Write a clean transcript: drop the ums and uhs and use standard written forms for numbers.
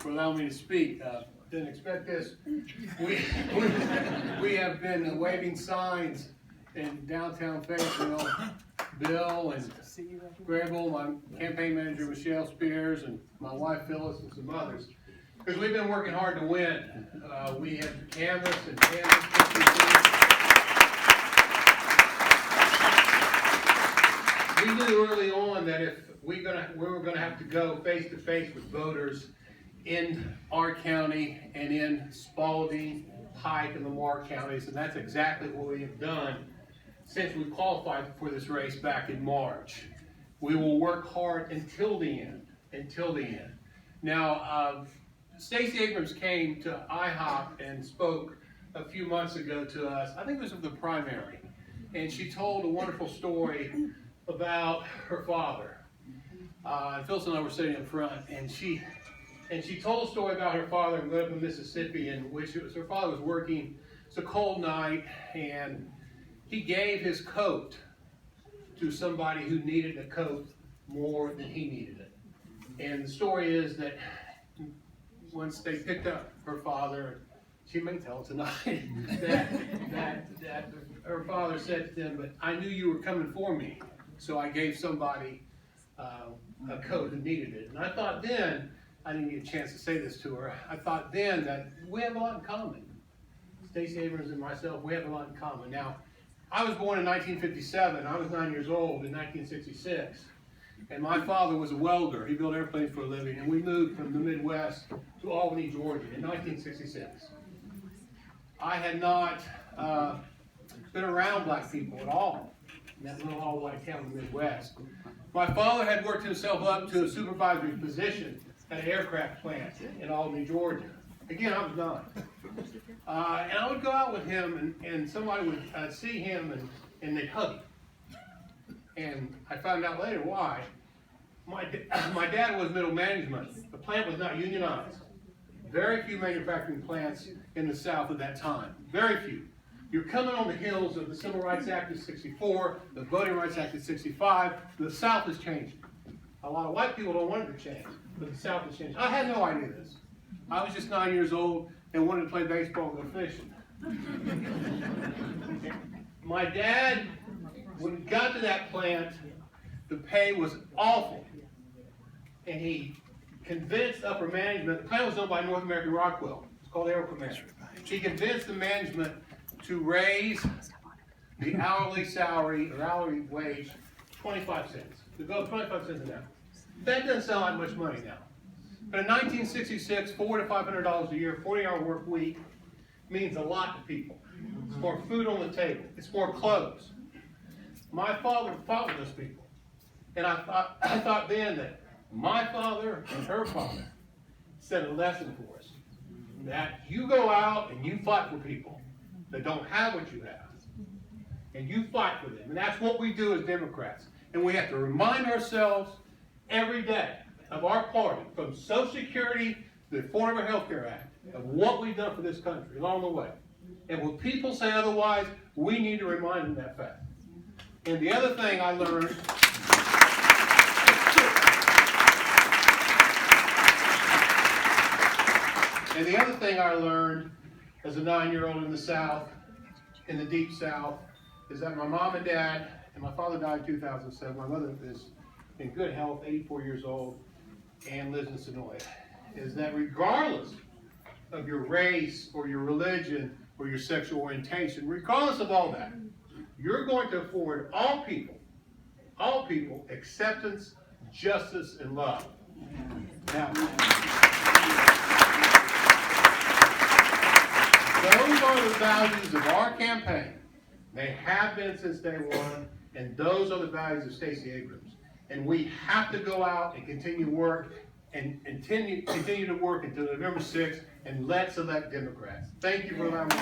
for allowing me to speak. Didn't expect this. We have been waving signs in downtown Fayetteville. Bill and Grable, my campaign manager Michelle Spears, and my wife Phyllis, and some others. Because we've been working hard to win. We have canvassed and canvassed. We knew early on that if we were going to have to go face to face with voters in our county and in Spalding, Pike, and Lamar counties, and that's exactly what we have done since we qualified for this race back in March. We will work hard until the end, Now, Stacey Abrams came to IHOP and spoke a few months ago to us. I think it was of the primary, and she told a wonderful story about her father. Phyllis and I were sitting up front, and she told a story about her father in Glenville, Mississippi, in which her father was working. It's a cold night, and he gave his coat to somebody who needed a coat more than he needed it. And the story is that once they picked up her father, she may tell tonight, that her father said to them, "But I knew you were coming for me, so I gave somebody a coat who needed it." And I thought then, I didn't get a chance to say this to her, I thought then that we have a lot in common. Stacey Abrams and myself, we have a lot in common. Now, I was born in 1957. I was 9 years old in 1966. And my father was a welder. He built airplanes for a living. And we moved from the Midwest to Albany, Georgia in 1966. I had not been around black people at all in that little all-white town in the Midwest. My father had worked himself up to a supervisory position at an aircraft plant in Albany, Georgia. Again, I was 9. And I would go out with him, and somebody would see him, and they'd hug him. And I found out later why. My dad was middle management. The plant was not unionized. Very few manufacturing plants in the South at that time. Very few. You're coming on the heels of the Civil Rights Act of '64, the Voting Rights Act of '65. The South is changing. A lot of white people don't want it to change, but the South is changing. I had no idea this. I was just 9 years old and wanted to play baseball and go fishing. My dad, when he got to that plant, the pay was awful. And he convinced upper management, the plant was owned by North American Rockwell. It's called Aero Command. He convinced the management to raise the hourly salary or hourly wage 25 cents. To go 25 cents an hour. That doesn't sound like much money now. But in 1966, $400 to $500 a year, 40-hour work week means a lot to people. It's more food on the table. It's more clothes. My father fought with those people. And I thought then that my father and her father set a lesson for us. That you go out and you fight for people that don't have what you have. And you fight for them. And that's what we do as Democrats. And we have to remind ourselves every day of our party, from Social Security to the Affordable Health Care Act, of what we've done for this country along the way. And when people say otherwise, we need to remind them that fact. And the other thing I learned, as a 9-year-old in the South, in the deep South, is that my mom and dad, and my father died in 2007, my mother is in good health, 84 years old, and lives in Sonoy, is that regardless of your race or your religion or your sexual orientation, regardless of all that, you're going to afford all people, acceptance, justice, and love. Now, those are the values of our campaign. They have been since day one, and those are the values of Stacey Abrams. And we have to go out and continue work and continue to work until November 6th, and let's elect Democrats. Thank you for allowing me to